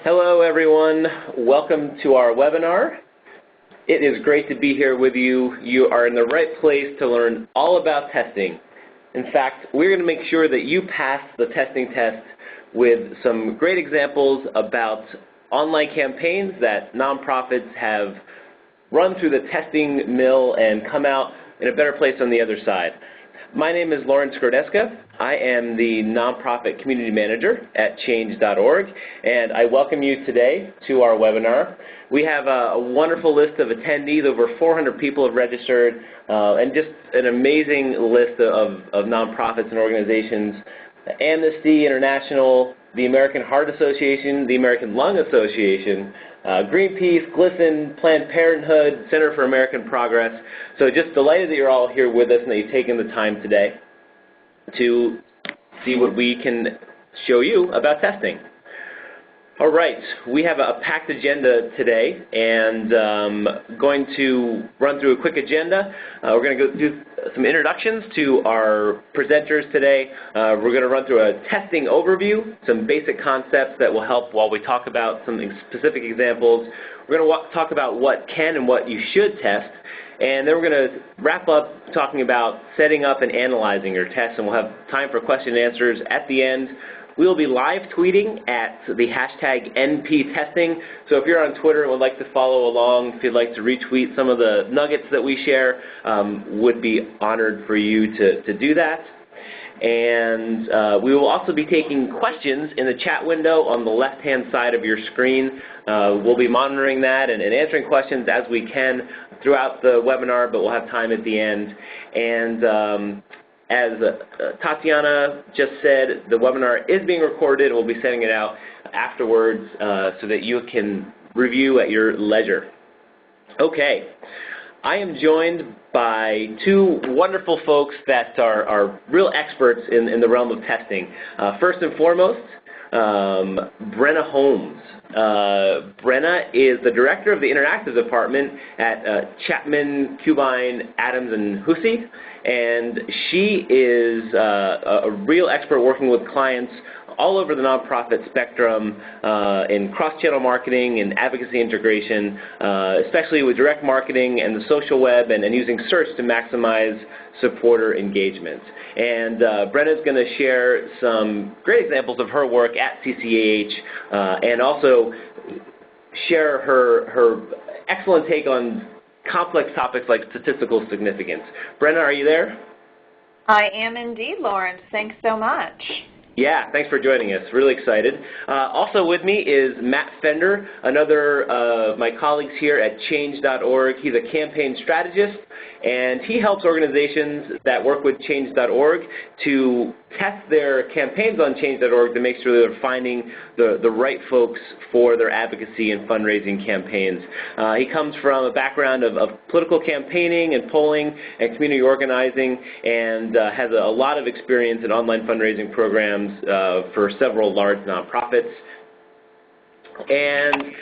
Hello everyone, welcome to our webinar. It is great to be here with you. You are in the right place to learn all about testing. In fact, we're going to make sure that you pass the testing test with some great examples about online campaigns that nonprofits have run through the testing mill and come out in a better place on the other side. My name is Lawrence Grodeska. I am the Nonprofit Community Manager at change.org, and I welcome you today to our webinar. We have a wonderful list of attendees. Over 400 people have registered, and just an amazing list of nonprofits and organizations. Amnesty International, the American Heart Association, the American Lung Association, Greenpeace, GLSEN, Planned Parenthood, Center for American Progress. So just delighted that you're all here with us and that you've taken the time today to see what we can show you about testing. All right, we have a packed agenda today, and going to run through a quick agenda. We're going to go do some introductions to our presenters today. We're going to run through a testing overview, some basic concepts that will help while we talk about some specific examples. We're going to talk about what can and what you should test, and then we're going to wrap up talking about setting up and analyzing your tests, and we'll have time for question and answers at the end. We will be live tweeting at the hashtag NPTesting, so if you're on Twitter and would like to follow along, if you'd like to retweet some of the nuggets that we share, would be honored for you to do that. And we will also be taking questions in the chat window on the left-hand side of your screen. We'll be monitoring that and answering questions as we can throughout the webinar, but we'll have time at the end. And as Tatiana just said, the webinar is being recorded. We'll be sending it out afterwards so that you can review at your leisure. Okay, I am joined by two wonderful folks that are real experts in the realm of testing. First and foremost, Brenna Holmes. Brenna is the director of the Interactive Department at Chapman, Cubine, Adams, and Hussey, and she is a real expert working with clients all over the nonprofit spectrum in cross-channel marketing and advocacy integration, especially with direct marketing and the social web and using search to maximize supporter engagement. And Brenna's going to share some great examples of her work at CCAH and also share her excellent take on complex topics like statistical significance. Brenna, are you there? I am indeed, Lawrence. Thanks so much. Yeah, thanks for joining us. Really excited. Also with me is Matt Fender, another of my colleagues here at change.org. He's a campaign strategist, and he helps organizations that work with change.org to test their campaigns on change.org to make sure they're finding the right folks for their advocacy and fundraising campaigns. He comes from a background of political campaigning and polling and community organizing, and has a lot of experience in online fundraising programs for several large nonprofits. And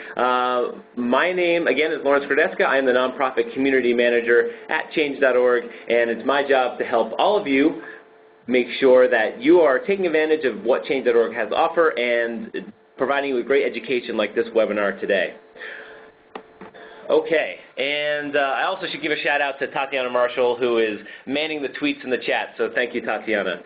my name, again, is Lawrence Grodeska. I am the Nonprofit Community Manager at change.org, and it's my job to help all of you make sure that you are taking advantage of what change.org has to offer and providing you with great education like this webinar today. Okay, and I also should give a shout out to Tatiana Marshall, who is manning the tweets in the chat, so thank you, Tatiana.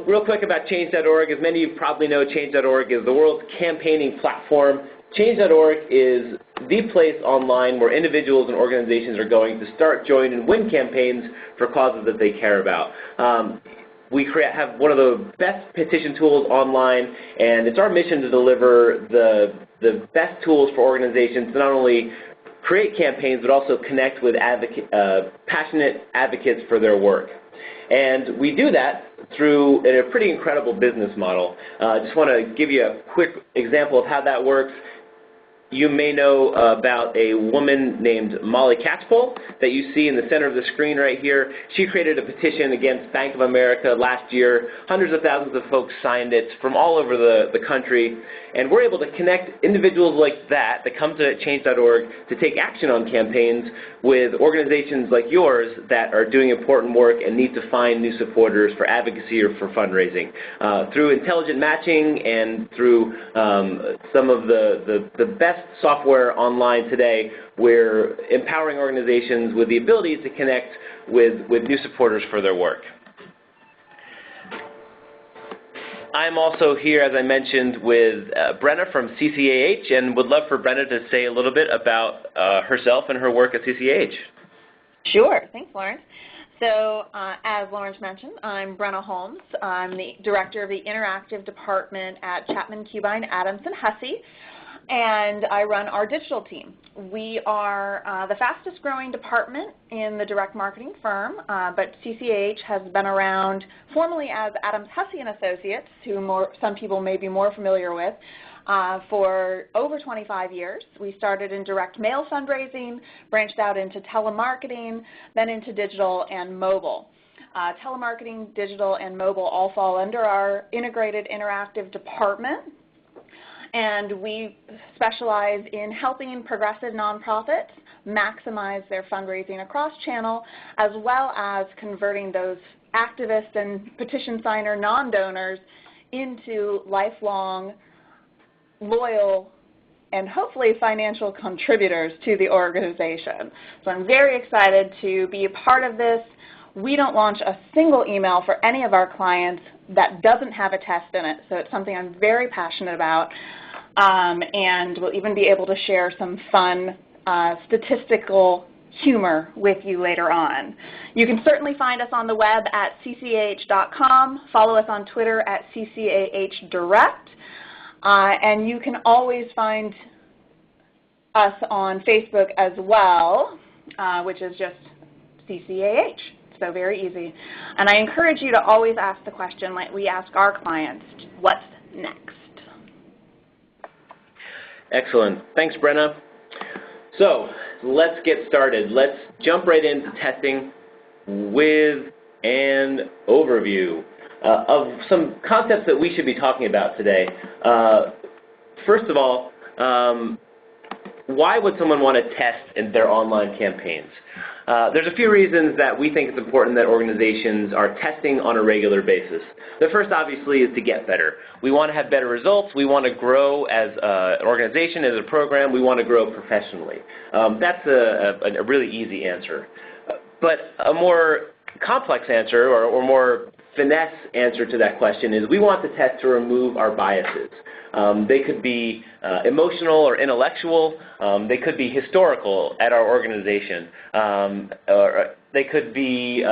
Real quick about change.org. As many of you probably know, change.org is the world's campaigning platform. Change.org is the place online where individuals and organizations are going to start, join, and win campaigns for causes that they care about. We have one of the best petition tools online, and it's our mission to deliver the best tools for organizations to not only create campaigns, but also connect with passionate advocates for their work. And we do that through a pretty incredible business model. I just want to give you a quick example of how that works. You may know about a woman named Molly Catchpole that you see in the center of the screen right here. She created a petition against Bank of America last year. Hundreds of thousands of folks signed it from all over the country. And we're able to connect individuals like that come to change.org to take action on campaigns with organizations like yours that are doing important work and need to find new supporters for advocacy or for fundraising. Through intelligent matching and through some of the best software online today, we're empowering organizations with the ability to connect with new supporters for their work. I'm also here, as I mentioned, with Brenna from CCAH, and would love for Brenna to say a little bit about herself and her work at CCAH. Sure. Thanks, Lawrence. So as Lawrence mentioned, I'm Brenna Holmes. I'm the Director of the Interactive Department at Chapman, Kubine, Adams, and Hussey, and I run our digital team. We are the fastest growing department in the direct marketing firm, but CCAH has been around formerly as Adams, Hussey and Associates, who some people may be more familiar with, for over 25 years. We started in direct mail fundraising, branched out into telemarketing, then into digital and mobile. Telemarketing, digital, and mobile all fall under our integrated interactive department, and we specialize in helping progressive nonprofits maximize their fundraising across channel, as well as converting those activist and petition signer non-donors into lifelong, loyal, and hopefully financial contributors to the organization. So I'm very excited to be a part of this. We don't launch a single email for any of our clients that doesn't have a test in it, so it's something I'm very passionate about, and we'll even be able to share some fun statistical humor with you later on. You can certainly find us on the web at ccah.com, follow us on Twitter at ccahdirect, and you can always find us on Facebook as well, which is just CCAH. So very easy. And I encourage you to always ask the question like we ask our clients, what's next? Excellent. Thanks, Brenna. So let's get started. Let's jump right into testing with an overview of some concepts that we should be talking about today. First of all, why would someone want to test in their online campaigns? There's a few reasons that we think it's important that organizations are testing on a regular basis. The first, obviously, is to get better. We want to have better results. We want to grow as an organization, as a program. We want to grow professionally. That's a really easy answer. But a more complex answer, or more finesse answer to that question, is we want to test to remove our biases. They could be emotional or intellectual. They could be historical at our organization. Or they could be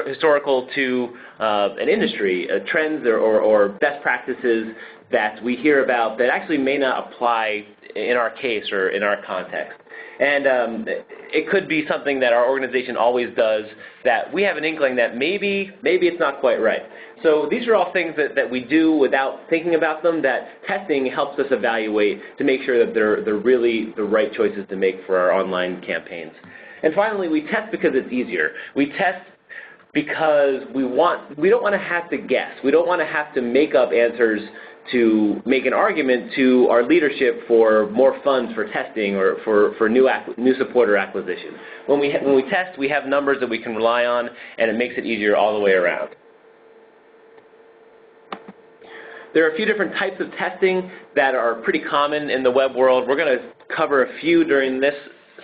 historical to an industry, trends or best practices that we hear about that actually may not apply in our case or in our context. And it could be something that our organization always does that we have an inkling that maybe it's not quite right. So these are all things that we do without thinking about them, that testing helps us evaluate to make sure that they're really the right choices to make for our online campaigns. And finally, we test because it's easier. We test because we don't want to have to guess. We don't want to have to make up answers to make an argument to our leadership for more funds for testing or for new supporter acquisition. When we test, we have numbers that we can rely on, and it makes it easier all the way around. There are a few different types of testing that are pretty common in the web world. We're going to cover a few during this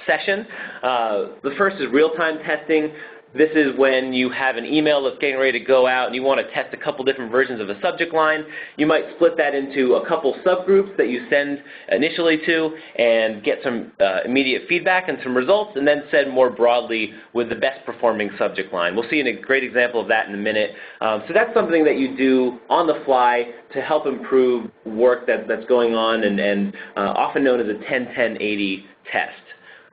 session. The first is real-time testing. This is when you have an email that's getting ready to go out and you want to test a couple different versions of a subject line. You might split that into a couple subgroups that you send initially to and get some immediate feedback and some results, and then send more broadly with the best performing subject line. We'll see a great example of that in a minute. So that's something that you do on the fly to help improve work that's going on, and often known as a 10-10-80 test.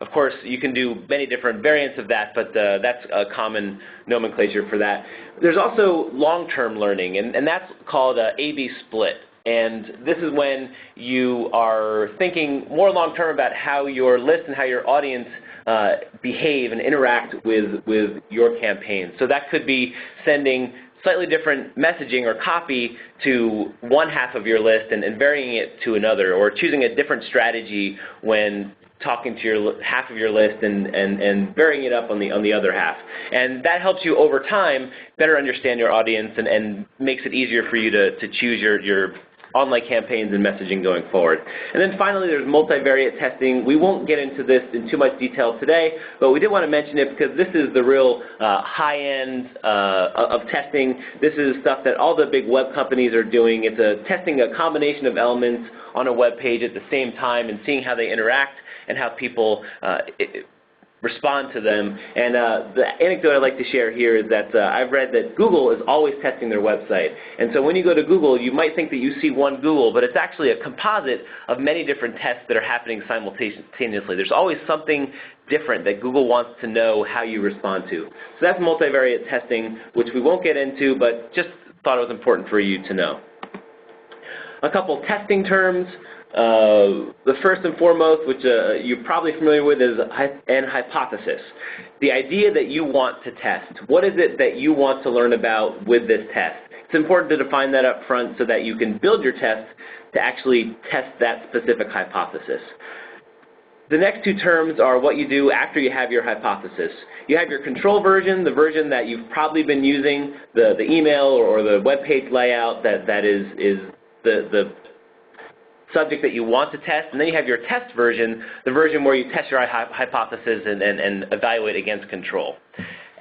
Of course, you can do many different variants of that, but that's a common nomenclature for that. There's also long-term learning, and that's called A/B split. And this is when you are thinking more long-term about how your list and how your audience behave and interact with your campaign. So that could be sending slightly different messaging or copy to one half of your list and varying it to another, or choosing a different strategy when talking to your half of your list and varying it up on the other half. And that helps you over time better understand your audience and makes it easier for you to choose your online campaigns and messaging going forward. And then finally, there's multivariate testing. We won't get into this in too much detail today, but we did want to mention it because this is the real high end of testing. This is stuff that all the big web companies are doing. It's testing a combination of elements on a web page at the same time and seeing how they interact and how people respond to them. And the anecdote I'd like to share here is that I've read that Google is always testing their website. And so when you go to Google, you might think that you see one Google, but it's actually a composite of many different tests that are happening simultaneously. There's always something different that Google wants to know how you respond to. So that's multivariate testing, which we won't get into, but just thought it was important for you to know. A couple testing terms. The first and foremost, which you're probably familiar with, is an hypothesis. The idea that you want to test. What is it that you want to learn about with this test? It's important to define that up front so that you can build your test to actually test that specific hypothesis. The next two terms are what you do after you have your hypothesis. You have your control version, the version that you've probably been using, the email or the web page layout that is the subject that you want to test, and then you have your test version, the version where you test your hypothesis and evaluate against control.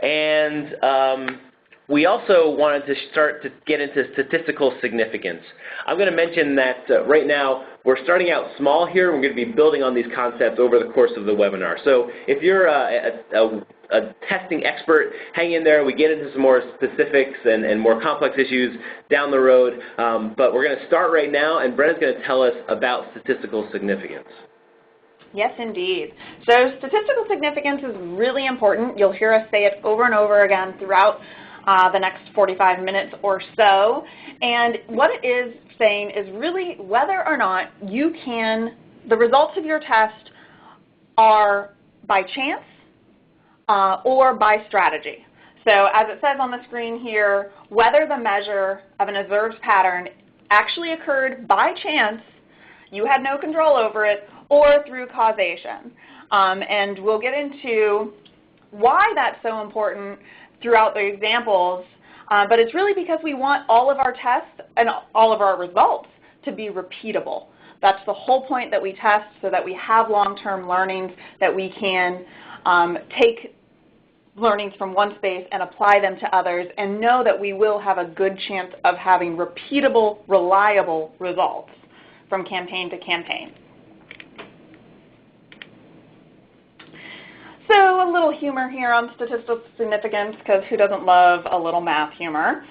And we also wanted to start to get into statistical significance. I'm going to mention that right now we're starting out small here. We're going to be building on these concepts over the course of the webinar. So if you're a testing expert, hang in there. We get into some more specifics and more complex issues down the road. But we're going to start right now, and Brenna's going to tell us about statistical significance. Yes, indeed. So statistical significance is really important. You'll hear us say it over and over again throughout the next 45 minutes or so. And what it is saying is really whether or not the results of your test are by chance or by strategy. So as it says on the screen here, whether the measure of an observed pattern actually occurred by chance, you had no control over it, or through causation. And we'll get into why that's so important throughout the examples, but it's really because we want all of our tests and all of our results to be repeatable. That's the whole point that we test, so that we have long-term learnings, that we can take learnings from one space and apply them to others, and know that we will have a good chance of having repeatable, reliable results from campaign to campaign. So a little humor here on statistical significance, because who doesn't love a little math humor?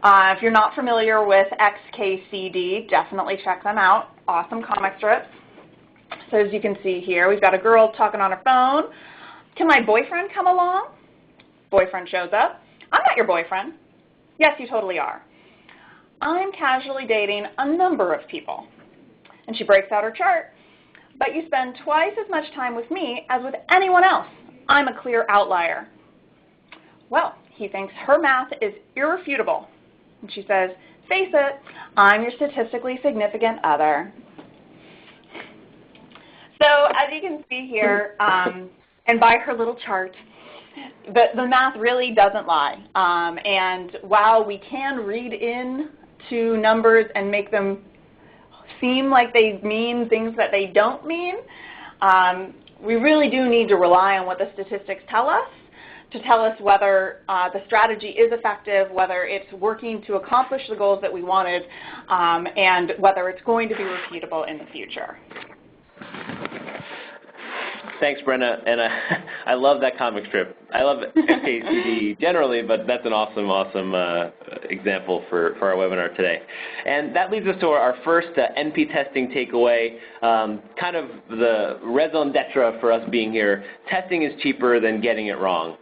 If you're not familiar with XKCD, definitely check them out. Awesome comic strips. So as you can see here, we've got a girl talking on her phone. Can my boyfriend come along? Boyfriend shows up. I'm not your boyfriend. Yes, you totally are. I'm casually dating a number of people. And she breaks out her chart. But you spend twice as much time with me as with anyone else. I'm a clear outlier. Well, he thinks her math is irrefutable. And she says, face it, I'm your statistically significant other. So as you can see here, and by her little chart, the math really doesn't lie. And while we can read into numbers and make them seem like they mean things that they don't mean, we really do need to rely on what the statistics tell us to tell us whether the strategy is effective, whether it's working to accomplish the goals that we wanted, and whether it's going to be repeatable in the future. Thanks, Brenna, and I love that comic strip. I love FKCD generally, but that's an awesome example for our webinar today. And that leads us to our first NP testing takeaway, kind of the raison d'etre for us being here. Testing is cheaper than getting it wrong.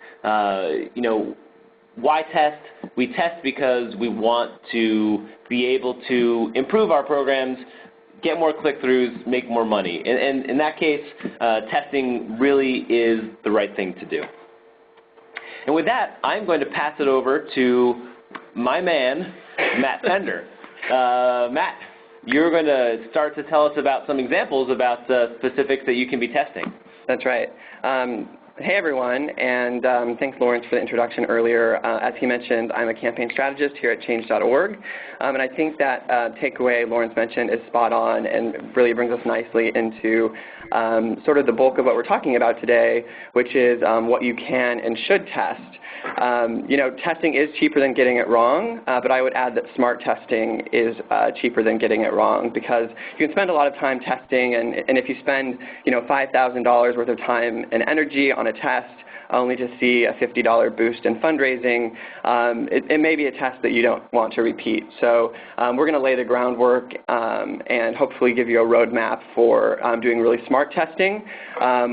why test? We test because we want to be able to improve our programs, get more click-throughs, make more money. And in that case, testing really is the right thing to do. And with that, I'm going to pass it over to my man, Matt Fender. Matt, you're going to start to tell us about some examples about the specifics that you can be testing. That's right. Hey, everyone, and thanks, Lawrence, for the introduction earlier. As he mentioned, I'm a campaign strategist here at change.org, and I think that takeaway Lawrence mentioned is spot on and really brings us nicely into sort of the bulk of what we're talking about today, which is what you can and should test. Testing is cheaper than getting it wrong, but I would add that smart testing is cheaper than getting it wrong, because you can spend a lot of time testing, and if you spend $5,000 worth of time and energy on a test only to see a $50 boost in fundraising, it may be a test that you don't want to repeat. So we're going to lay the groundwork and hopefully give you a roadmap for doing really smart testing,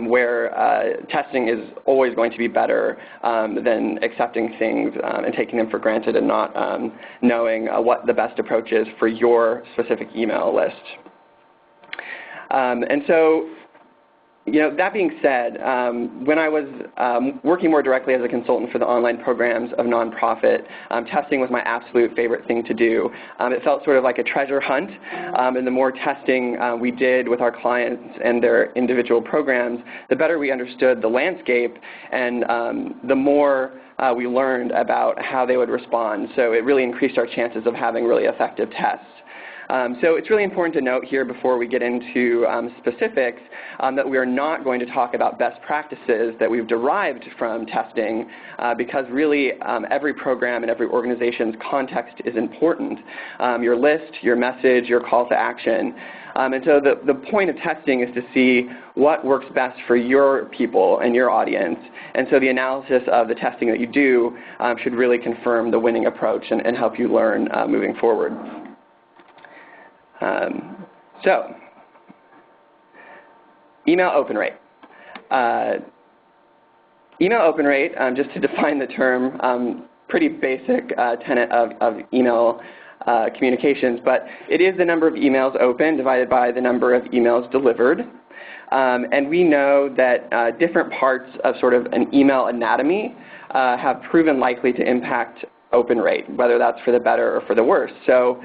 where testing is always going to be better than accepting things and taking them for granted and not knowing what the best approach is for your specific email list. And so, that being said, when I was working more directly as a consultant for the online programs of nonprofit, testing was my absolute favorite thing to do. It felt sort of like a treasure hunt, and the more testing we did with our clients and their individual programs, the better we understood the landscape, and the more we learned about how they would respond. So it really increased our chances of having really effective tests. So it's really important to note here before we get into specifics that we are not going to talk about best practices that we've derived from testing, because really every program and every organization's context is important. Your list, your message, your call to action. And so the point of testing is to see what works best for your people and your audience. And so the analysis of the testing that you do should really confirm the winning approach and help you learn moving forward. So, email open rate. Email open rate, just to define the term, pretty basic tenet of email communications, but it is the number of emails opened divided by the number of emails delivered. And we know that different parts of sort of an email anatomy have proven likely to impact open rate, whether that's for the better or for the worse. So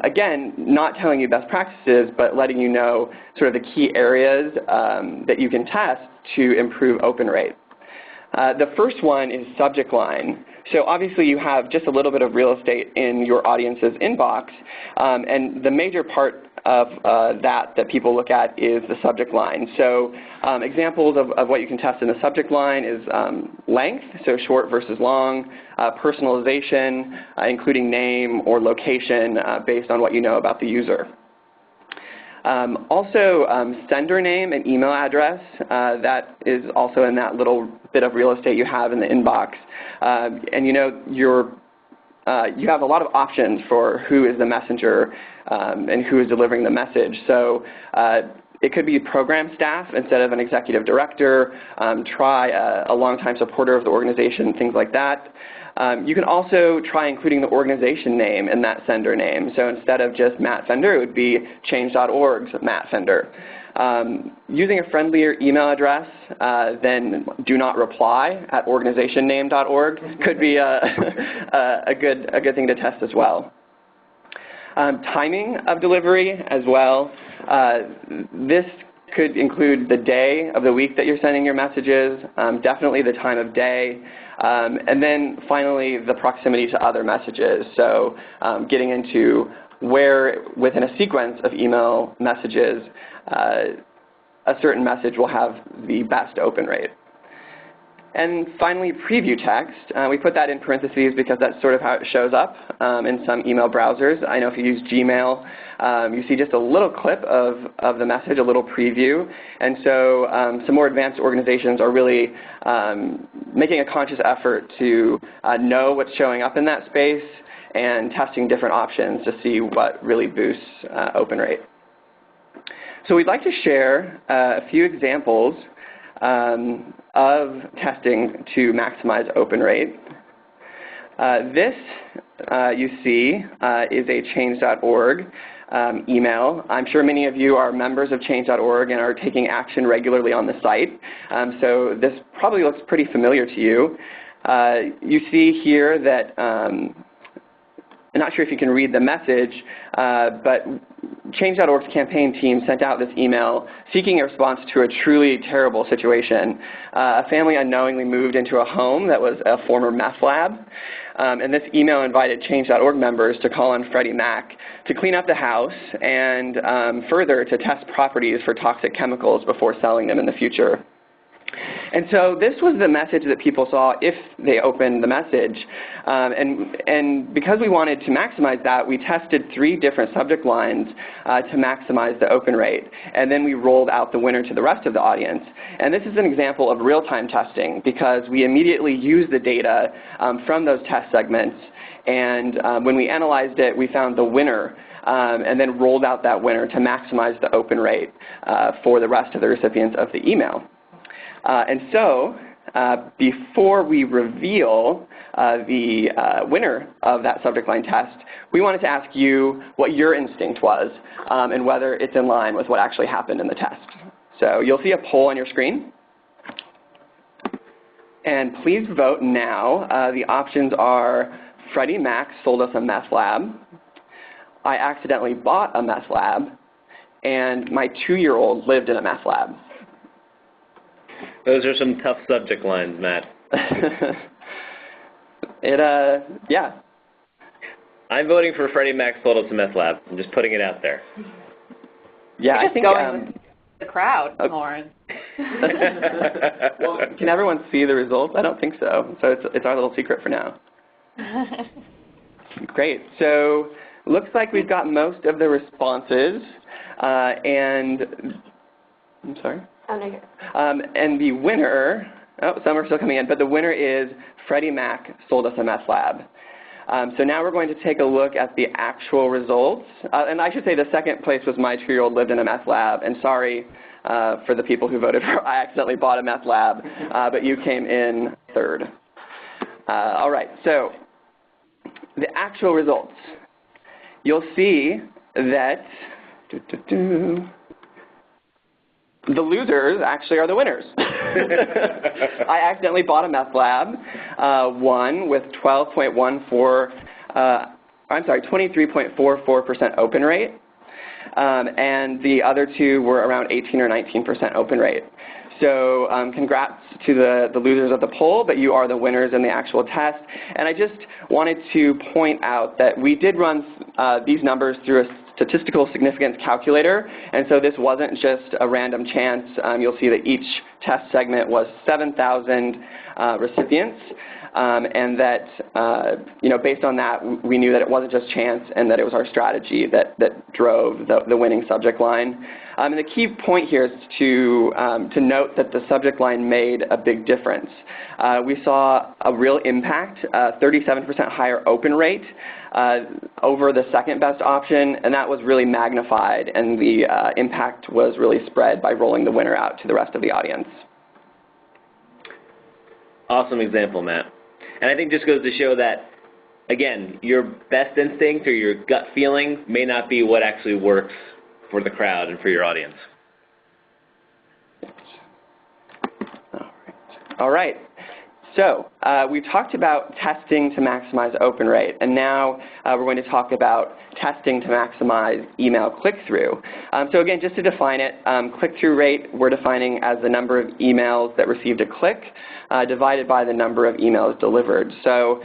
again, not telling you best practices, but letting you know sort of the key areas that you can test to improve open rate. The first one is subject line. So obviously you have just a little bit of real estate in your audience's inbox, and the major part of that people look at is the subject line. So examples of what you can test in the subject line is length, so short versus long, personalization, including name or location based on what you know about the user. Also, sender name and email address, that is also in that little bit of real estate you have in the inbox. And you have a lot of options for who is the messenger and who is delivering the message. So it could be program staff instead of an executive director, try a longtime supporter of the organization, things like that. You can also try including the organization name in that sender name. So instead of just Matt Fender, it would be change.org's Matt Fender. Using a friendlier email address than do not reply at organizationname.org could be a good thing to test as well. Timing of delivery as well. This could include the day of the week that you're sending your messages, definitely the time of day, and then finally the proximity to other messages. So getting into where within a sequence of email messages a certain message will have the best open rate. And finally, preview text. We put that in parentheses because that's sort of how it shows up in some email browsers. I know if you use Gmail, you see just a little clip of the message, a little preview. And so some more advanced organizations are really making a conscious effort to know what's showing up in that space and testing different options to see what really boosts open rate. So we'd like to share a few examples of testing to maximize open rate. This, you see, is a change.org email. I'm sure many of you are members of change.org and are taking action regularly on the site, so this probably looks pretty familiar to you. You see here that, I'm not sure if you can read the message, but Change.org's campaign team sent out this email seeking a response to a truly terrible situation. A family unknowingly moved into a home that was a former meth lab, and this email invited Change.org members to call on Freddie Mac to clean up the house and further to test properties for toxic chemicals before selling them in the future. And so this was the message that people saw if they opened the message. And because we wanted to maximize that, we tested 3 different subject lines to maximize the open rate. And then we rolled out the winner to the rest of the audience. And this is an example of real-time testing because we immediately used the data from those test segments. And when we analyzed it, we found the winner and then rolled out that winner to maximize the open rate for the rest of the recipients of the email. And so, before we reveal the winner of that subject line test, we wanted to ask you what your instinct was and whether it's in line with what actually happened in the test. So you'll see a poll on your screen. And please vote now. The options are Freddie Mac sold us a meth lab, I accidentally bought a meth lab, and my 2-year-old lived in a meth lab. Those are some tough subject lines, Matt. Yeah. I'm voting for Freddie Mac sold us a meth lab. I'm just putting it out there. Yeah, I think going with the crowd, Lauren. Well, can everyone see the results? I don't think so. So it's our little secret for now. Great. So looks like we've got most of the responses, and I'm sorry. Oh, no, you're... And the winner, some are still coming in, but the winner is Freddie Mac sold us a meth lab. So now we're going to take a look at the actual results. And I should say the second place was my 2-year-old lived in a meth lab. And sorry for the people who voted for I accidentally bought a meth lab, but you came in third. All right, so the actual results. You'll see that the losers actually are the winners. I accidentally bought a meth lab, won with 23.44% open rate, and the other 2 were around 18 or 19% open rate. So congrats to the losers of the poll, but you are the winners in the actual test. And I just wanted to point out that we did run these numbers through a statistical significance calculator, and so this wasn't just a random chance. You'll see that each test segment was 7,000 recipients, and that based on that, we knew that it wasn't just chance, and that it was our strategy that drove the winning subject line. And the key point here is to note that the subject line made a big difference. We saw a real impact, 37% higher open rate over the second best option, and that was really magnified, and the impact was really spread by rolling the winner out to the rest of the audience. Awesome example, Matt. And I think just goes to show that, again, your best instinct or your gut feeling may not be what actually works for the crowd and for your audience. All right. So we talked about testing to maximize open rate, and now we're going to talk about testing to maximize email click-through. So again, just to define it, click-through rate we're defining as the number of emails that received a click divided by the number of emails delivered. So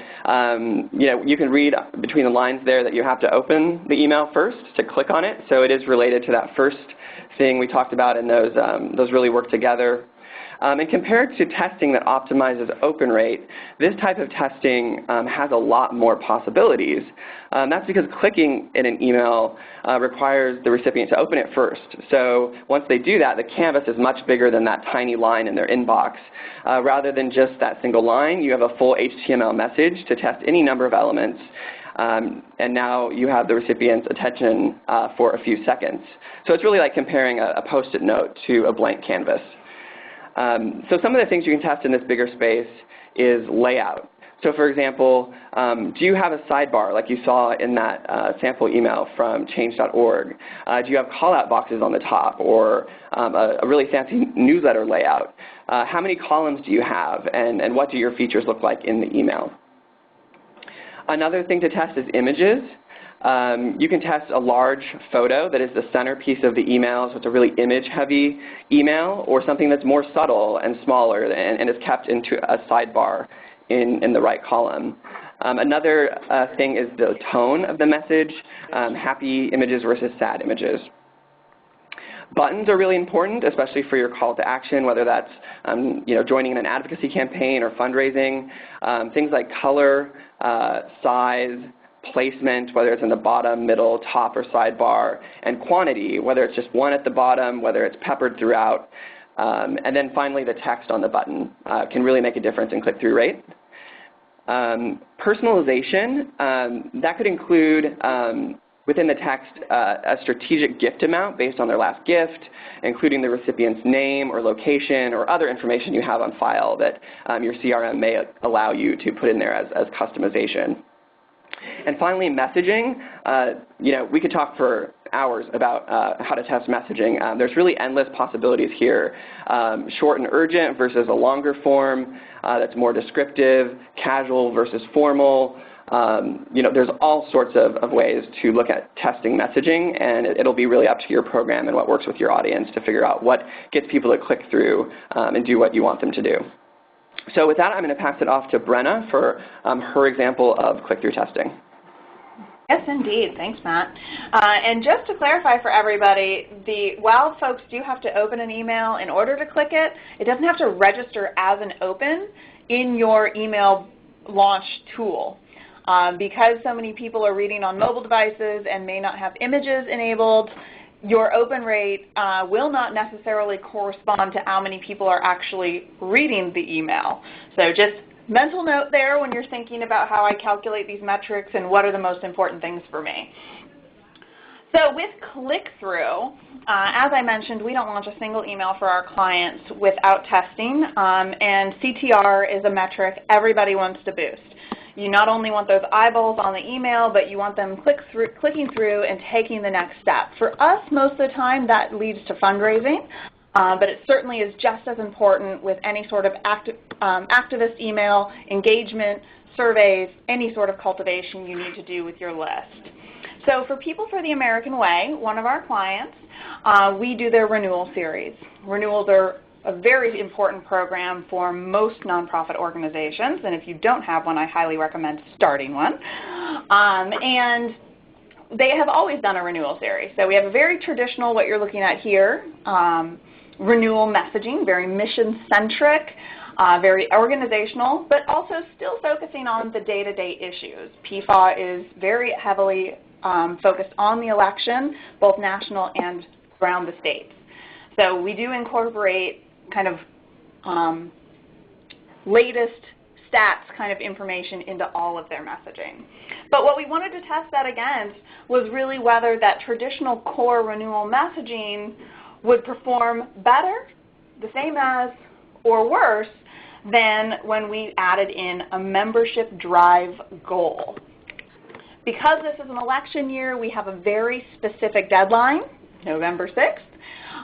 you can read between the lines there that you have to open the email first to click on it. So it is related to that first thing we talked about, and those really work together. And compared to testing that optimizes open rate, this type of testing has a lot more possibilities. That's because clicking in an email requires the recipient to open it first. So once they do that, the canvas is much bigger than that tiny line in their inbox. Rather than just that single line, you have a full HTML message to test any number of elements. And now you have the recipient's attention for a few seconds. So it's really like comparing a Post-it note to a blank canvas. So some of the things you can test in this bigger space is layout. So for example, do you have a sidebar like you saw in that sample email from change.org? Do you have call-out boxes on the top, or a really fancy newsletter layout? How many columns do you have, and what do your features look like in the email? Another thing to test is images. You can test a large photo that is the centerpiece of the email, so it's a really image-heavy email, or something that's more subtle and smaller and is kept into a sidebar in the right column. Another thing is the tone of the message, happy images versus sad images. Buttons are really important, especially for your call to action, whether that's joining in an advocacy campaign or fundraising. Things like color, size, placement, whether it's in the bottom, middle, top, or sidebar, and quantity, whether it's just one at the bottom, whether it's peppered throughout. And then finally, the text on the button can really make a difference in click-through rate. Personalization, that could include within the text a strategic gift amount based on their last gift, including the recipient's name or location or other information you have on file that your CRM may allow you to put in there as customization. And finally, messaging. We could talk for hours about how to test messaging. There's really endless possibilities here. Short and urgent versus a longer form that's more descriptive, casual versus formal. There's all sorts of ways to look at testing messaging, and it'll be really up to your program and what works with your audience to figure out what gets people to click through and do what you want them to do. So with that, I'm going to pass it off to Brenna for her example of click-through testing. Yes, indeed. Thanks, Matt. And just to clarify for everybody, while folks do have to open an email in order to click it, it doesn't have to register as an open in your email launch tool. Because so many people are reading on mobile devices and may not have images enabled, your open rate will not necessarily correspond to how many people are actually reading the email. So just mental note there when you're thinking about how I calculate these metrics and what are the most important things for me. So with Clickthrough, as I mentioned, we don't launch a single email for our clients without testing, and CTR is a metric everybody wants to boost. You not only want those eyeballs on the email, but you want them clicking through and taking the next step. For us, most of the time, that leads to fundraising, but it certainly is just as important with any sort of activist email, engagement, surveys, any sort of cultivation you need to do with your list. So for People for the American Way, one of our clients, we do their renewal series. Renewals are a very important program for most nonprofit organizations, and if you don't have one, I highly recommend starting one. And they have always done a renewal series. So we have a very traditional, what you're looking at here, renewal messaging, very mission-centric, very organizational, but also still focusing on the day-to-day issues. PFAW is very heavily focused on the election, both national and around the states. So we do incorporate kind of latest stats kind of information into all of their messaging. But what we wanted to test that against was really whether that traditional core renewal messaging would perform better, the same as, or worse than when we added in a membership drive goal. Because this is an election year, we have a very specific deadline, November 6th.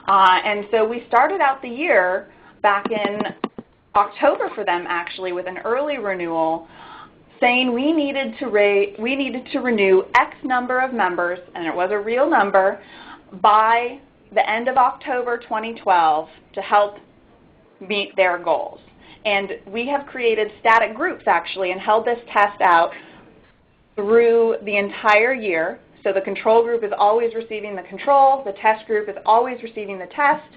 And so we started out the year back in October for them, actually, with an early renewal, saying we needed to renew X number of members, and it was a real number, by the end of October 2012 to help meet their goals. And we have created static groups, actually, and held this test out through the entire year. So the control group is always receiving the control, the test group is always receiving the test,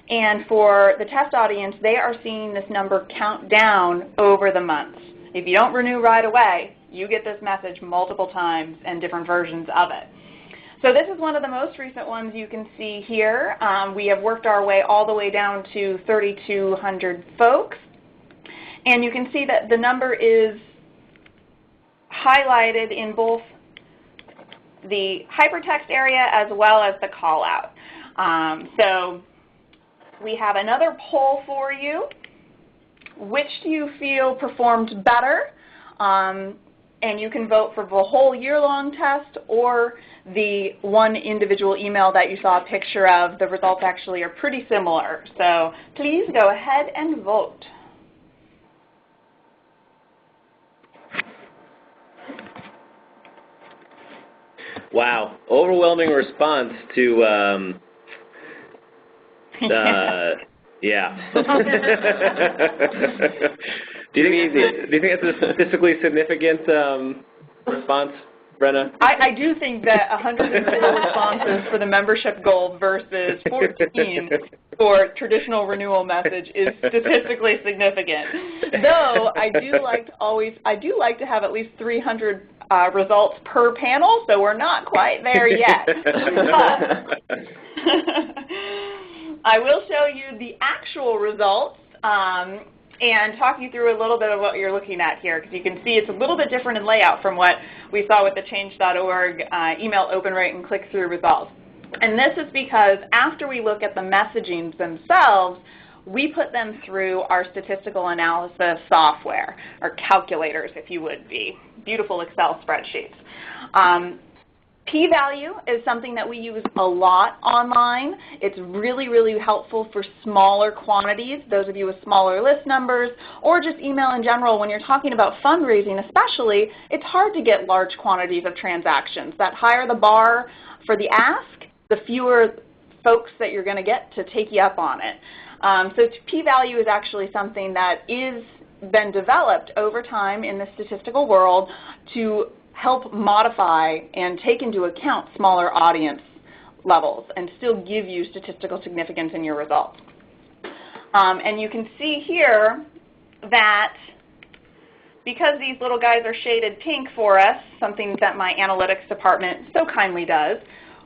and for the test audience, they are seeing this number count down over the months. If you don't renew right away, you get this message multiple times and different versions of it. So this is one of the most recent ones you can see here. We have worked our way all the way down to 3,200 folks, and you can see that the number is highlighted in both the hypertext area as well as the call out. So we have another poll for you. Which do you feel performed better? and you can vote for the whole year-long test or the one individual email that you saw a picture of. The results actually are pretty similar. So please go ahead and vote. Wow, overwhelming response to, yeah. Do you think that's a statistically significant response, Brenna? I do think that 104 responses for the membership goal versus 14 for traditional renewal message is statistically significant. Though I do like to have at least 300 results per panel, so we're not quite there yet. But I will show you the actual results and talk you through a little bit of what you're looking at here, because you can see it's a little bit different in layout from what we saw with the change.org email open rate and click-through results. And this is because after we look at the messagings themselves, we put them through our statistical analysis software, or calculators, if you would be. Beautiful Excel spreadsheets. P-value is something that we use a lot online. It's really, really helpful for smaller quantities, those of you with smaller list numbers, or just email in general. When you're talking about fundraising especially, it's hard to get large quantities of transactions. That higher the bar for the ask, the fewer folks that you're going to get to take you up on it. So p-value is actually something that is been developed over time in the statistical world to help modify and take into account smaller audience levels and still give you statistical significance in your results. And you can see here that because these little guys are shaded pink for us, something that my analytics department so kindly does,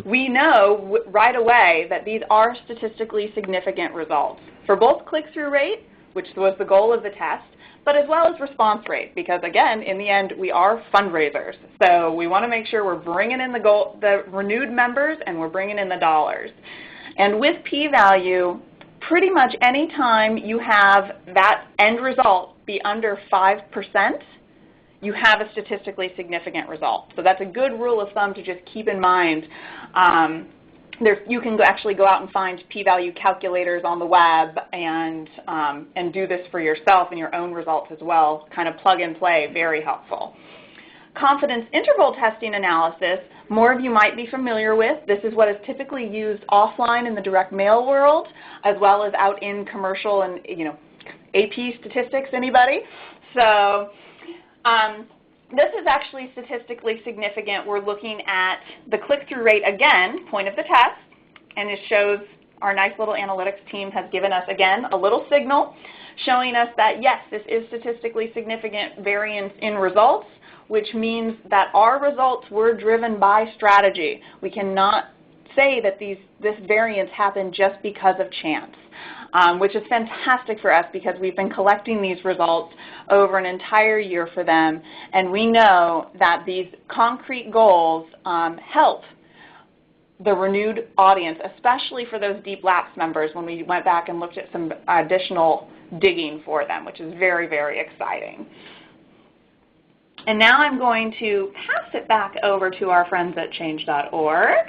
we know right away that these are statistically significant results for both click-through rate, which was the goal of the test, but as well as response rate, because again, in the end, we are fundraisers. So we want to make sure we're bringing in the renewed members and we're bringing in the dollars. And with p-value, pretty much any time you have that end result be under 5%, you have a statistically significant result. So that's a good rule of thumb to just keep in mind. You can actually go out and find p-value calculators on the web and do this for yourself and your own results as well, kind of plug and play, very helpful. Confidence interval testing analysis, more of you might be familiar with. This is what is typically used offline in the direct mail world, as well as out in commercial and, AP statistics, anybody? So this is actually statistically significant. We're looking at the click-through rate again, point of the test, and it shows our nice little analytics team has given us, again, a little signal showing us that, yes, this is statistically significant variance in results, which means that our results were driven by strategy. We cannot say that this variance happened just because of chance. Which is fantastic for us because we've been collecting these results over an entire year for them, and we know that these concrete goals help the renewed audience, especially for those deep lapse members when we went back and looked at some additional digging for them, which is very, very exciting. And now I'm going to pass it back over to our friends at change.org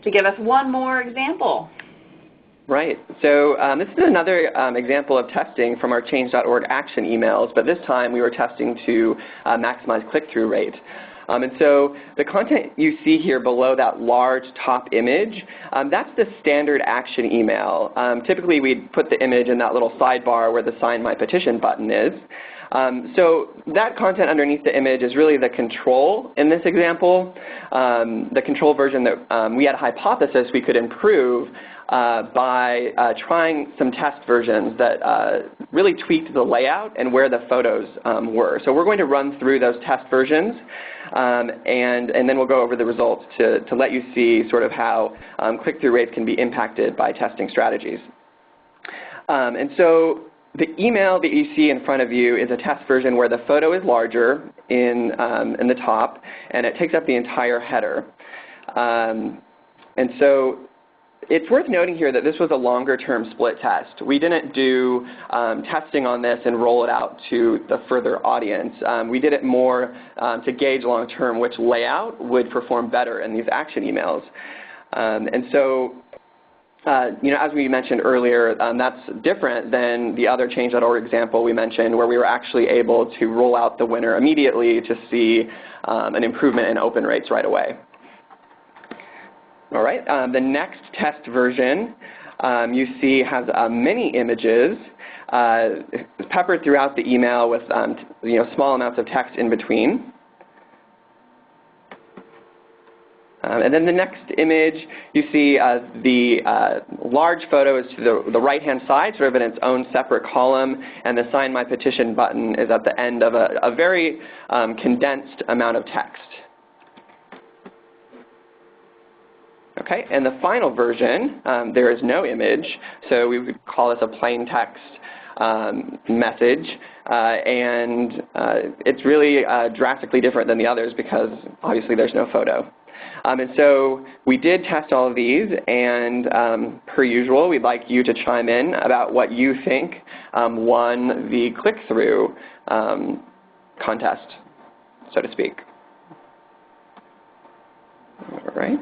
to give us one more example. Right. So this is another example of testing from our change.org action emails, but this time we were testing to maximize click-through rate. And so the content you see here below that large top image, that's the standard action email. Typically we'd put the image in that little sidebar where the Sign My Petition button is. So that content underneath the image is really the control in this example, the control version that we had a hypothesis we could improve by trying some test versions that really tweaked the layout and where the photos were. So we're going to run through those test versions, and then we'll go over the results to let you see sort of how click-through rates can be impacted by testing strategies. And so the email that you see in front of you is a test version where the photo is larger in the top, and it takes up the entire header. And so It's worth noting here that this was a longer-term split test. We didn't do testing on this and roll it out to the further audience. We did it more to gauge long-term which layout would perform better in these action emails. And so, as we mentioned earlier, that's different than the other change.org example we mentioned, where we were actually able to roll out the winner immediately to see an improvement in open rates right away. All right, the next test version you see has many images peppered throughout the email with small amounts of text in between. And then the next image, you see the large photo is to the right-hand side, sort of in its own separate column, and the Sign My Petition button is at the end of a very condensed amount of text. Okay, and the final version, there is no image, so we would call this a plain text message, and it's really drastically different than the others because obviously there's no photo. And so we did test all of these, and per usual, we'd like you to chime in about what you think won the click-through contest, so to speak. All right.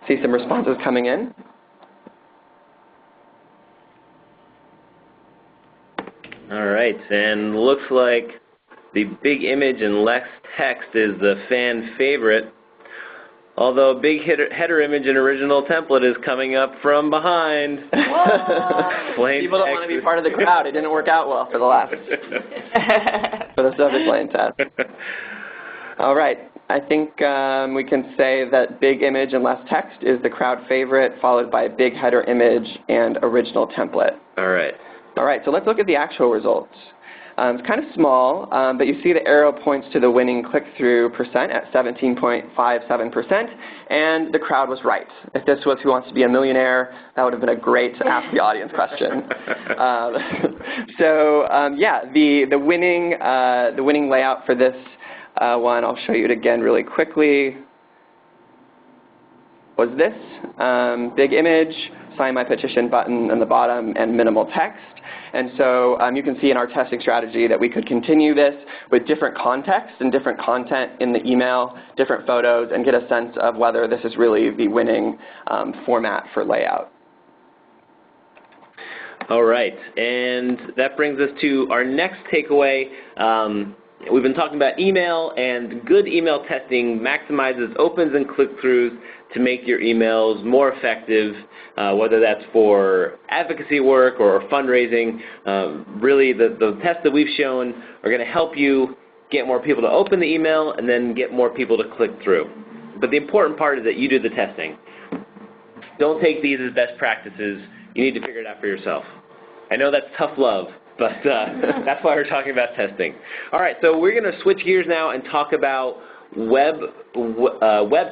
See some responses coming in. All right, and looks like the big image and less text is the fan favorite, although big header image and original template is coming up from behind. People don't want to be part of the crowd. It didn't work out well for the subject line test. All right. I think we can say that big image and less text is the crowd favorite, followed by big header image and original template. All right. All right, so let's look at the actual results. It's kind of small, but you see the arrow points to the winning click-through percent at 17.57%, and the crowd was right. If this was Who Wants to Be a Millionaire, that would have been a great Ask the Audience question. The winning layout for this one, I'll show you it again really quickly, was this. Big image, Sign My Petition button in the bottom, and minimal text. And so you can see in our testing strategy that we could continue this with different context and different content in the email, different photos, and get a sense of whether this is really the winning format for layout. All right, and that brings us to our next takeaway. We've been talking about email, and good email testing maximizes opens and click-throughs to make your emails more effective, whether that's for advocacy work or fundraising. Really, the tests that we've shown are going to help you get more people to open the email and then get more people to click through. But the important part is that you do the testing. Don't take these as best practices. You need to figure it out for yourself. I know that's tough love, but that's why we're talking about testing. All right, so we're going to switch gears now and talk about web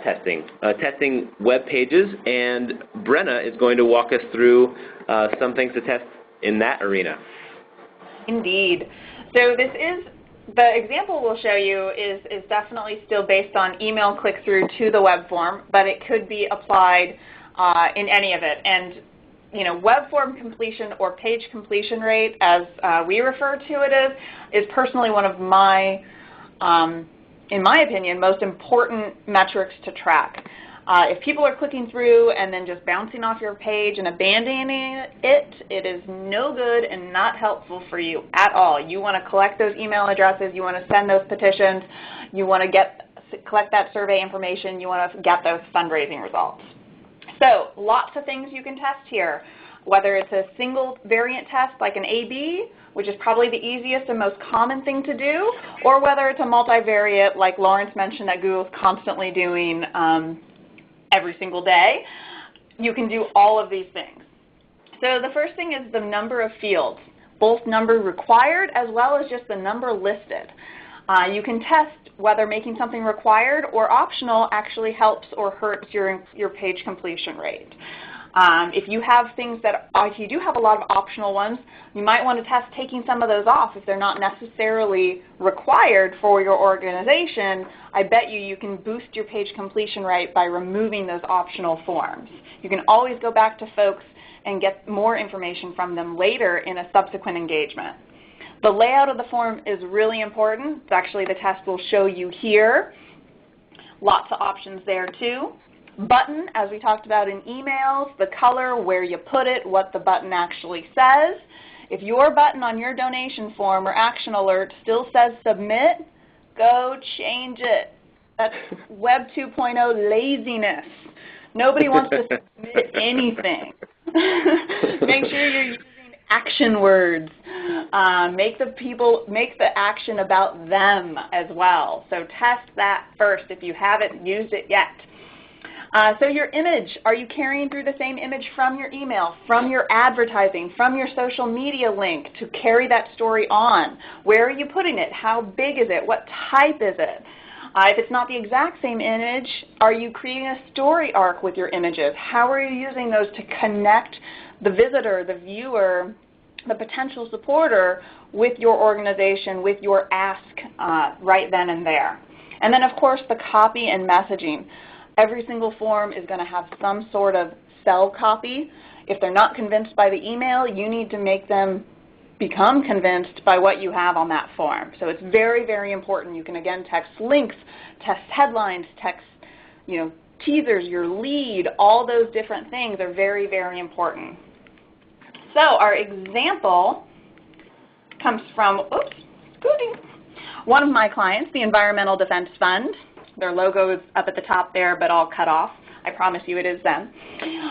testing, testing web pages, and Brenna is going to walk us through some things to test in that arena. Indeed. So the example we'll show you is definitely still based on email click-through to the web form, but it could be applied in any of it. And web form completion or page completion rate, as we refer to it is personally one of my, in my opinion, most important metrics to track. If people are clicking through and then just bouncing off your page and abandoning it, it is no good and not helpful for you at all. You want to collect those email addresses, you want to send those petitions, you want to collect that survey information, you want to get those fundraising results. So lots of things you can test here, whether it's a single variant test like an A/B, which is probably the easiest and most common thing to do, or whether it's a multivariate like Lawrence mentioned that Google's constantly doing every single day. You can do all of these things. So the first thing is the number of fields, both number required as well as just the number listed. You can test whether making something required or optional actually helps or hurts your page completion rate. If you have if you do have a lot of optional ones, you might want to test taking some of those off if they're not necessarily required for your organization. I bet you can boost your page completion rate by removing those optional forms. You can always go back to folks and get more information from them later in a subsequent engagement. The layout of the form is really important. It's actually the test will show you here. Lots of options there too. Button, as we talked about in emails, the color, where you put it, what the button actually says. If your button on your donation form or action alert still says submit, go change it. That's Web 2.0 laziness. Nobody wants to submit anything. Make sure you're using action words. Make the action about them as well. So test that first if you haven't used it yet. So your image, are you carrying through the same image from your email, from your advertising, from your social media link to carry that story on? Where are you putting it? How big is it? What type is it? If it's not the exact same image, are you creating a story arc with your images? How are you using those to connect the visitor, the viewer, the potential supporter with your organization, with your ask right then and there? And then, of course, the copy and messaging. Every single form is going to have some sort of sell copy. If they're not convinced by the email, you need to make them become convinced by what you have on that form. So it's very, very important. You can, again, text links, text headlines, text, teasers, your lead. All those different things are very, very important. So our example comes from, one of my clients, the Environmental Defense Fund. Their logo is up at the top there, but all cut off. I promise you it is them.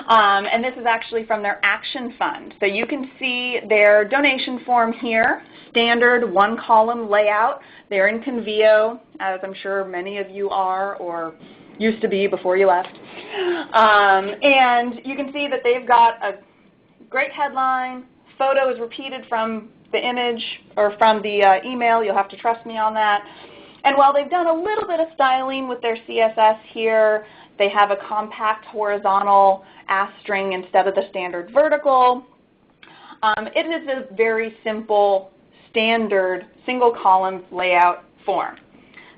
And this is actually from their Action Fund. So you can see their donation form here, standard one-column layout. They're in Convio, as I'm sure many of you are or used to be before you left. And you can see that they've got a great headline. Photo is repeated from the image or from the email. You'll have to trust me on that. And while they've done a little bit of styling with their CSS here, they have a compact horizontal ask string instead of the standard vertical. It is a very simple, standard, single column layout form.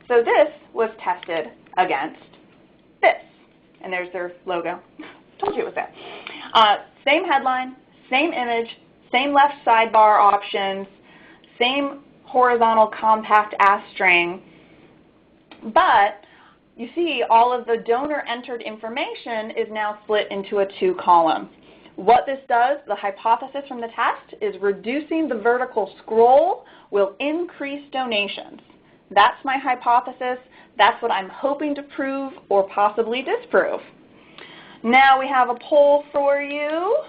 So this was tested against this. And there's their logo. Told you it was there. Same headline, same image, same left sidebar options, same horizontal compact ask string. But you see all of the donor entered information is now split into a two-column. What this does, the hypothesis from the test, is reducing the vertical scroll will increase donations. That's my hypothesis. That's what I'm hoping to prove or possibly disprove. Now we have a poll for you.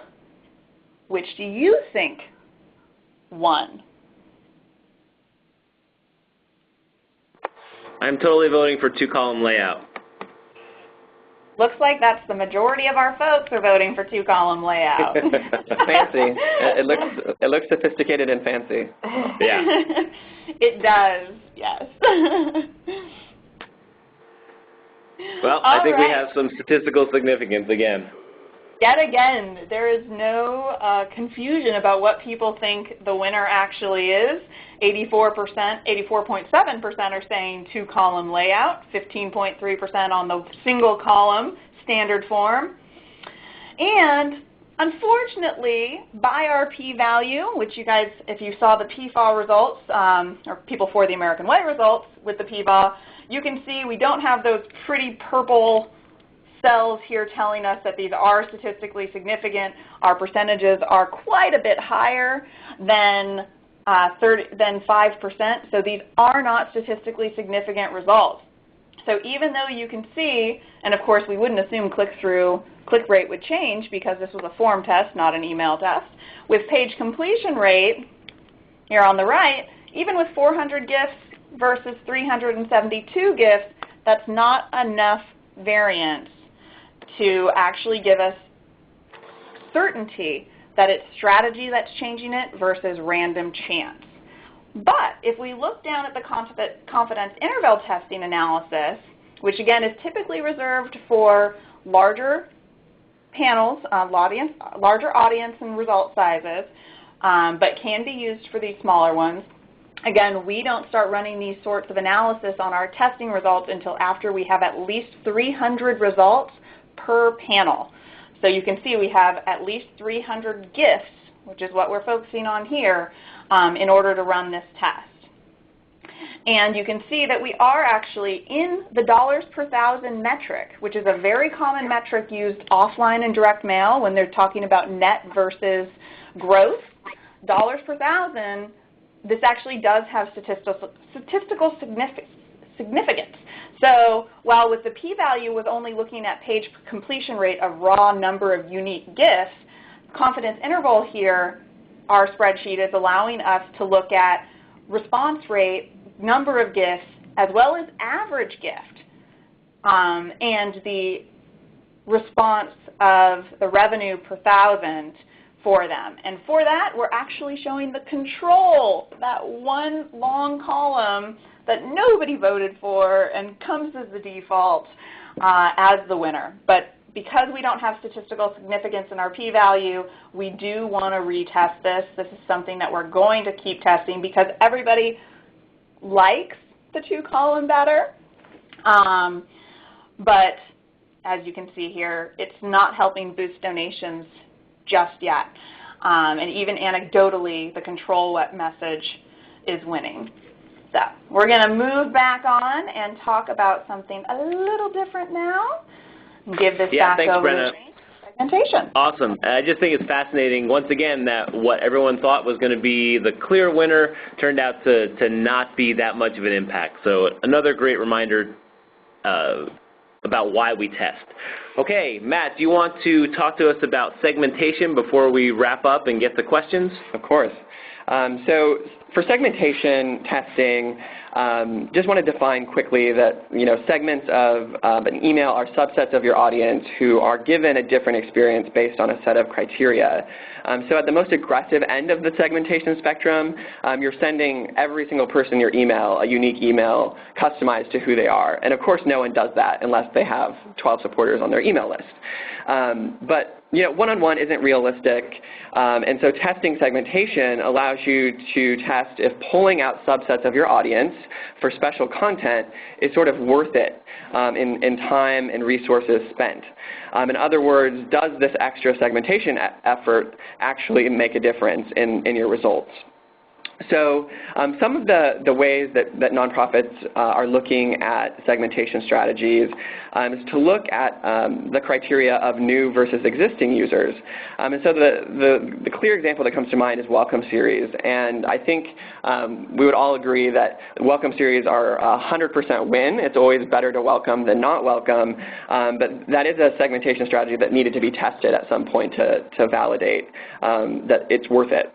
Which do you think won? I'm totally voting for two-column layout. Looks like that's the majority of our folks are voting for two-column layout. Fancy. It looks sophisticated and fancy. Yeah. It does, yes. Well, I think we have some statistical significance again. Yet again, there is no confusion about what people think the winner actually is. 84.7% are saying two-column layout, 15.3% on the single-column standard form. And unfortunately, by our p-value, which you guys, if you saw the PFAW results, or People for the American Way results with the PFAW, you can see we don't have those pretty purple cells here telling us that these are statistically significant. Our percentages are quite a bit higher than 5%, so these are not statistically significant results. So even though you can see, and of course we wouldn't assume click-through, click rate would change because this was a form test, not an email test, with page completion rate here on the right, even with 400 gifts versus 372 gifts, that's not enough variance to actually give us certainty that it's strategy that's changing it versus random chance. But if we look down at the confidence interval testing analysis, which again is typically reserved for larger panels, larger audience and result sizes, but can be used for these smaller ones. Again, we don't start running these sorts of analysis on our testing results until after we have at least 300 results per panel. So you can see we have at least 300 gifts, which is what we're focusing on here, in order to run this test. And you can see that we are actually in the dollars per thousand metric, which is a very common metric used offline and direct mail when they're talking about net versus gross. Dollars per thousand, this actually does have statistical significance. So while with the p-value was only looking at page completion rate of raw number of unique gifts, confidence interval here, our spreadsheet is allowing us to look at response rate, number of gifts, as well as average gift, and the response of the revenue per thousand for them. And for that, we're actually showing the control, that one long column that nobody voted for and comes as the default as the winner. But because we don't have statistical significance in our p-value, we do want to retest this. This is something that we're going to keep testing because everybody likes the two-column better. But as you can see here, it's not helping boost donations just yet. And even anecdotally, the control message is winning. So we're going to move back on and talk about something a little different now. Give this back over to Jane for segmentation. Awesome. I just think it's fascinating, once again, that what everyone thought was going to be the clear winner turned out to not be that much of an impact. So another great reminder about why we test. Okay, Matt, do you want to talk to us about segmentation before we wrap up and get the questions? Of course. So for segmentation testing, just want to define quickly that segments of an email are subsets of your audience who are given a different experience based on a set of criteria. So at the most aggressive end of the segmentation spectrum, you're sending every single person your email a unique email customized to who they are. And of course, no one does that unless they have 12 supporters on their email list. But one-on-one isn't realistic, and so testing segmentation allows you to test if pulling out subsets of your audience for special content is sort of worth it in time and resources spent. In other words, does this extra segmentation effort actually make a difference in your results? So some of the ways that nonprofits are looking at segmentation strategies is to look at the criteria of new versus existing users. And so the clear example that comes to mind is welcome series. And I think we would all agree that welcome series are a 100% win. It's always better to welcome than not welcome. But that is a segmentation strategy that needed to be tested at some point to validate that it's worth it.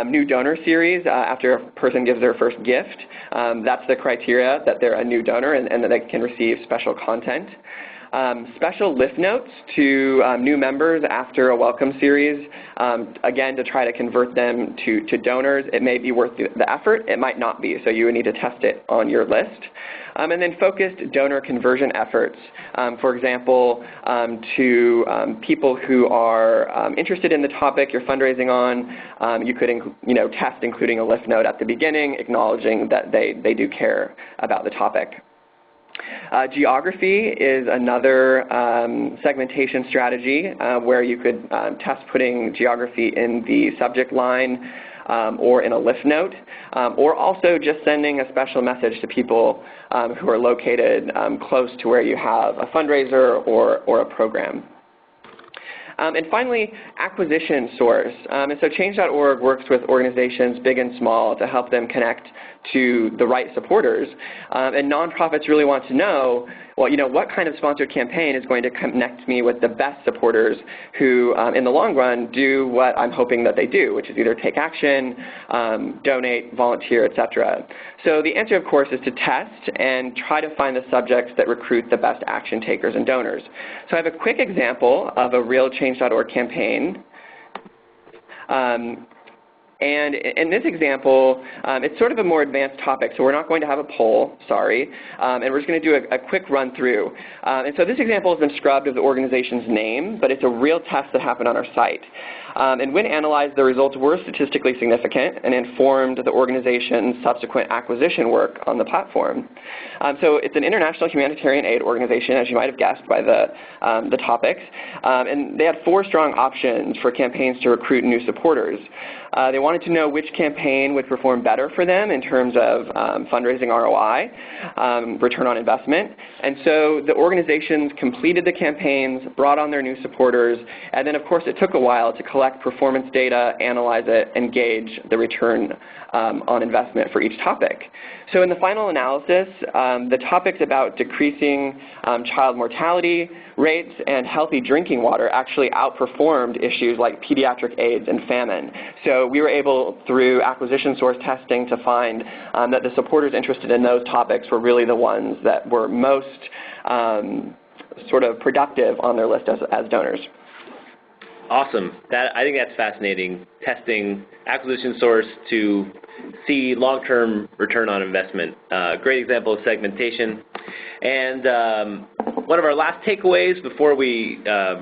New donor series, after a person gives their first gift, that's the criteria that they're a new donor and that they can receive special content. Special lift notes to new members after a welcome series, again, to try to convert them to donors. It may be worth the effort. It might not be, so you would need to test it on your list. And then focused donor conversion efforts, for example, to people who are interested in the topic you're fundraising on. You could test including a lift note at the beginning, acknowledging that they do care about the topic. Geography is another segmentation strategy where you could test putting geography in the subject line or in a lift note, or also just sending a special message to people who are located close to where you have a fundraiser or a program. And finally, acquisition source. And so Change.org works with organizations big and small to help them connect to the right supporters. And nonprofits really want to know, well, what kind of sponsored campaign is going to connect me with the best supporters who, in the long run, do what I'm hoping that they do, which is either take action, donate, volunteer, etc. So the answer, of course, is to test and try to find the subjects that recruit the best action takers and donors. So I have a quick example of a real Change.org campaign. And in this example, it's sort of a more advanced topic, so we're not going to have a poll, sorry, and we're just going to do a quick run through. And so this example has been scrubbed of the organization's name, but it's a real test that happened on our site. And when analyzed, the results were statistically significant and informed the organization's subsequent acquisition work on the platform. So it's an international humanitarian aid organization, as you might have guessed by the topics, and they had 4 strong options for campaigns to recruit new supporters. They wanted to know which campaign would perform better for them in terms of fundraising ROI, return on investment. And so the organizations completed the campaigns, brought on their new supporters, and then of course it took a while to collect performance data, analyze it, and gauge the return on investment for each topic. So in the final analysis, the topics about decreasing child mortality rates and healthy drinking water actually outperformed issues like pediatric AIDS and famine. So we were able, through acquisition source testing, to find that the supporters interested in those topics were really the ones that were most sort of productive on their list as donors. Awesome. I think that's fascinating, testing acquisition source to see long-term return on investment. Great example of segmentation. And one of our last takeaways before we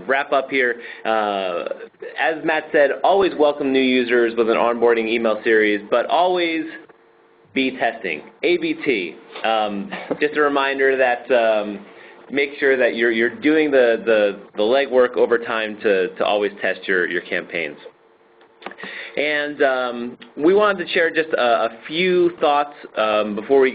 wrap up here, as Matt said, always welcome new users with an onboarding email series, but always be testing, ABT. Just a reminder that make sure that you're doing the legwork over time to always test your campaigns. And we wanted to share just a few thoughts before we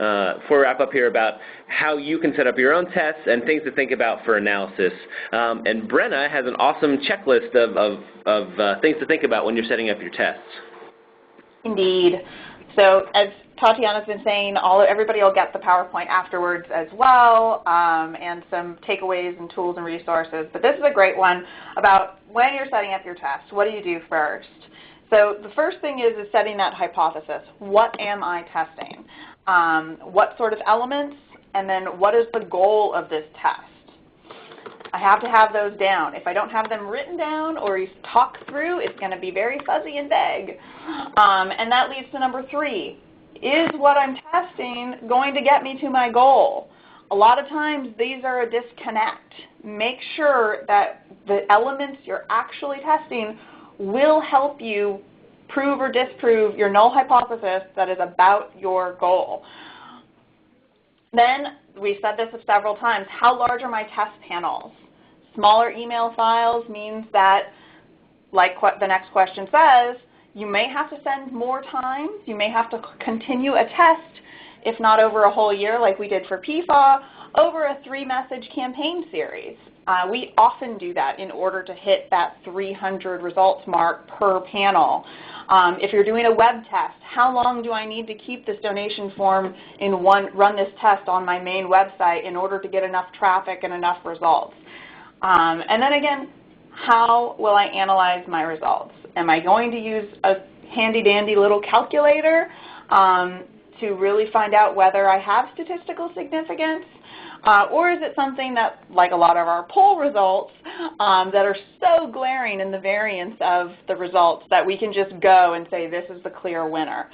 wrap up here about how you can set up your own tests and things to think about for analysis. And Brenna has an awesome checklist of things to think about when you're setting up your tests. Indeed. So as Tatiana's been saying, everybody will get the PowerPoint afterwards as well, and some takeaways and tools and resources. But this is a great one about when you're setting up your test. What do you do first? So the first thing is setting that hypothesis. What am I testing? What sort of elements? And then what is the goal of this test? I have to have those down. If I don't have them written down or talked through, it's going to be very fuzzy and vague. And that leads to number 3. Is what I'm testing going to get me to my goal? A lot of times these are a disconnect. Make sure that the elements you're actually testing will help you prove or disprove your null hypothesis that is about your goal. Then, we said this several times, how large are my test panels? Smaller email files means that, like the next question says, you may have to send more times. You may have to continue a test, if not over a whole year like we did for PFAW, over a 3-message campaign series. We often do that in order to hit that 300 results mark per panel. If you're doing a web test, how long do I need to keep this donation form run this test on my main website in order to get enough traffic and enough results? And then again, how will I analyze my results? Am I going to use a handy-dandy little calculator to really find out whether I have statistical significance? Or is it something that, like a lot of our poll results, that are so glaring in the variance of the results that we can just go and say this is the clear winner?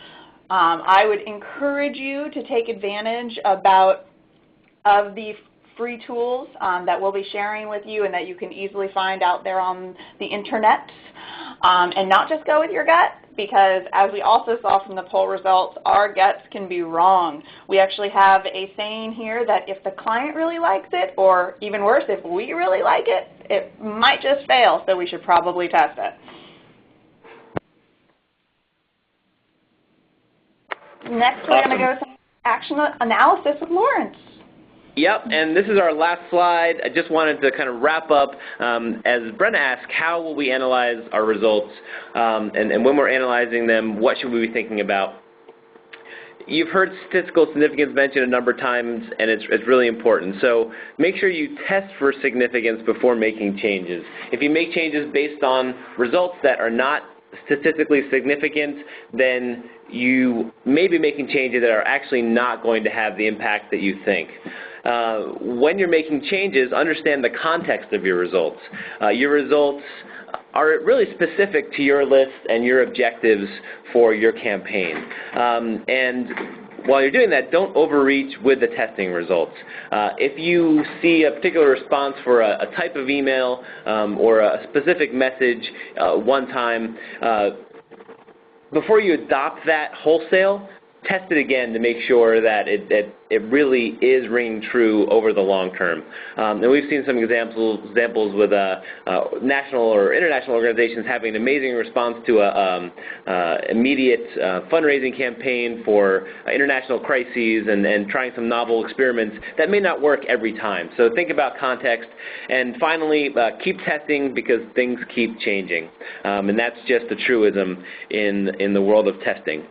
I would encourage you to take advantage of the free tools that we'll be sharing with you and that you can easily find out there on the internet, and not just go with your gut, because as we also saw from the poll results, our guts can be wrong. We actually have a saying here that if the client really likes it, or even worse, if we really like it, it might just fail, so we should probably test it. Next, we're going to go to action analysis with Lawrence. Yep, and this is our last slide. I just wanted to kind of wrap up, as Brenna asked, how will we analyze our results, and when we're analyzing them, what should we be thinking about? You've heard statistical significance mentioned a number of times, and it's really important. So make sure you test for significance before making changes. If you make changes based on results that are not statistically significant, then you may be making changes that are actually not going to have the impact that you think. When you're making changes, understand the context of your results. Your results are really specific to your list and your objectives for your campaign. And while you're doing that, don't overreach with the testing results. If you see a particular response for a type of email or a specific message one time, before you adopt that wholesale, test it again to make sure that it really is ringing true over the long term. And we've seen some examples with national or international organizations having an amazing response to a immediate fundraising campaign for international crises and trying some novel experiments that may not work every time. So think about context. And finally, keep testing because things keep changing. And that's just a truism in the world of testing.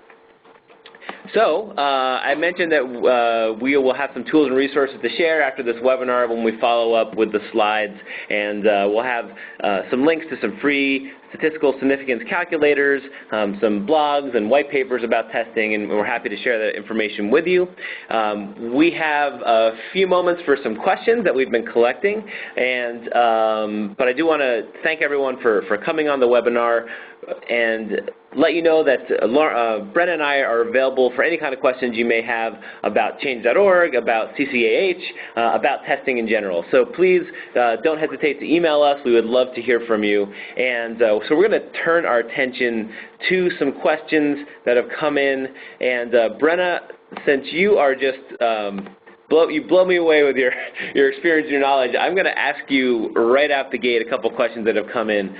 So, I mentioned that we will have some tools and resources to share after this webinar when we follow up with the slides, and we'll have some links to some free statistical significance calculators, some blogs and white papers about testing, and we're happy to share that information with you. We have a few moments for some questions that we've been collecting, and but I do want to thank everyone for coming on the webinar and let you know that Brenna and I are available for any kind of questions you may have about change.org, about CCAH, about testing in general. So please don't hesitate to email us. We would love to hear from you. And so we're going to turn our attention to some questions that have come in. And Brenna, since you are just you blow me away with your experience and your knowledge, I'm going to ask you right out the gate a couple questions that have come in.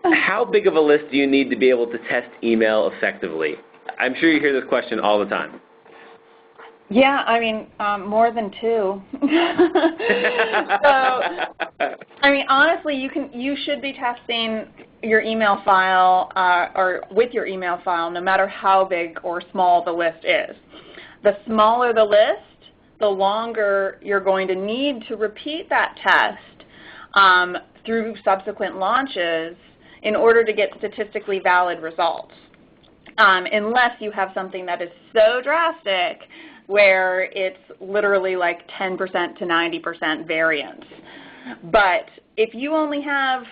How big of a list do you need to be able to test email effectively? I'm sure you hear this question all the time. Yeah, I mean, more than 2. So, I mean, honestly, you should be testing your email file or with your email file, no matter how big or small the list is. The smaller the list, the longer you're going to need to repeat that test through subsequent launches in order to get statistically valid results, unless you have something that is so drastic where it's literally like 10% to 90% variance. But if you only have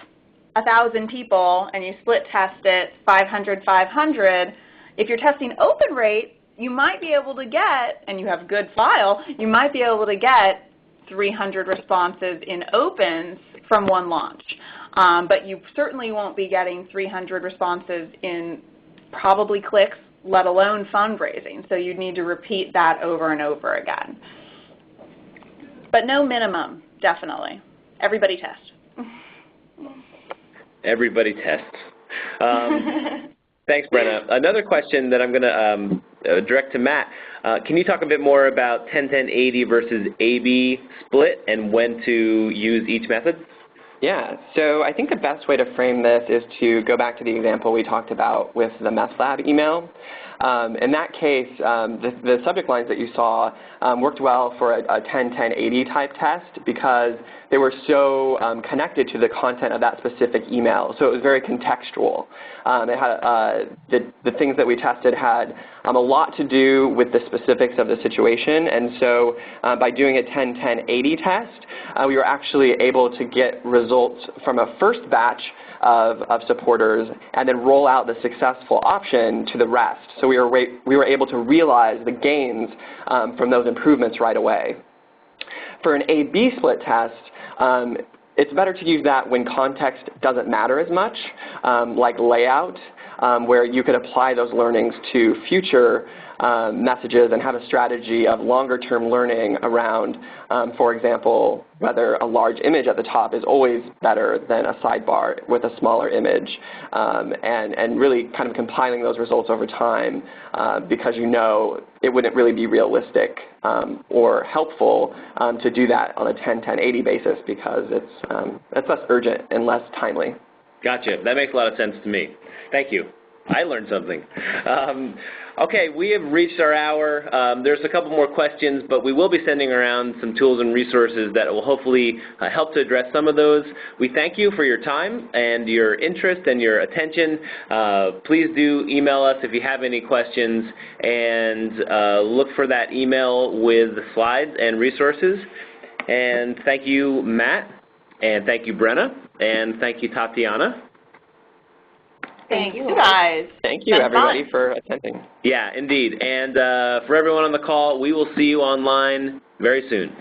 1,000 people and you split test it 500, 500, if you're testing open rate, you might be able to get, and you have good file, you might be able to get 300 responses in opens from one launch. But you certainly won't be getting 300 responses in probably clicks, let alone fundraising. So you'd need to repeat that over and over again. But no minimum, definitely. Everybody test. Everybody tests. Thanks, Brenna. Another question that I'm going to direct to Matt. Can you talk a bit more about 10-10-80 versus AB split and when to use each method? Yeah, so I think the best way to frame this is to go back to the example we talked about with the meth lab email. In that case, the subject lines that you saw worked well for a 10-10-80 type test because they were so connected to the content of that specific email. So it was very contextual. It had, the things that we tested had a lot to do with the specifics of the situation. And so by doing a 10-10-80 test, we were actually able to get results from a first batch of supporters and then roll out the successful option to the rest. So we were able to realize the gains from those improvements right away. For an A-B split test, it's better to use that when context doesn't matter as much, like layout, where you could apply those learnings to future messages and have a strategy of longer-term learning around, for example, whether a large image at the top is always better than a sidebar with a smaller image, and really kind of compiling those results over time because you know it wouldn't really be realistic or helpful to do that on a 10-10-80 basis because it's less urgent and less timely. Gotcha. That makes a lot of sense to me. Thank you. I learned something. Okay, we have reached our hour. There's a couple more questions, but we will be sending around some tools and resources that will hopefully help to address some of those. We thank you for your time and your interest and your attention. Please do email us if you have any questions, and look for that email with the slides and resources. And thank you, Matt. And thank you, Brenna. And thank you, Tatiana. Thank you guys. Thank you, everybody, for attending. Yeah, indeed. And for everyone on the call, we will see you online very soon.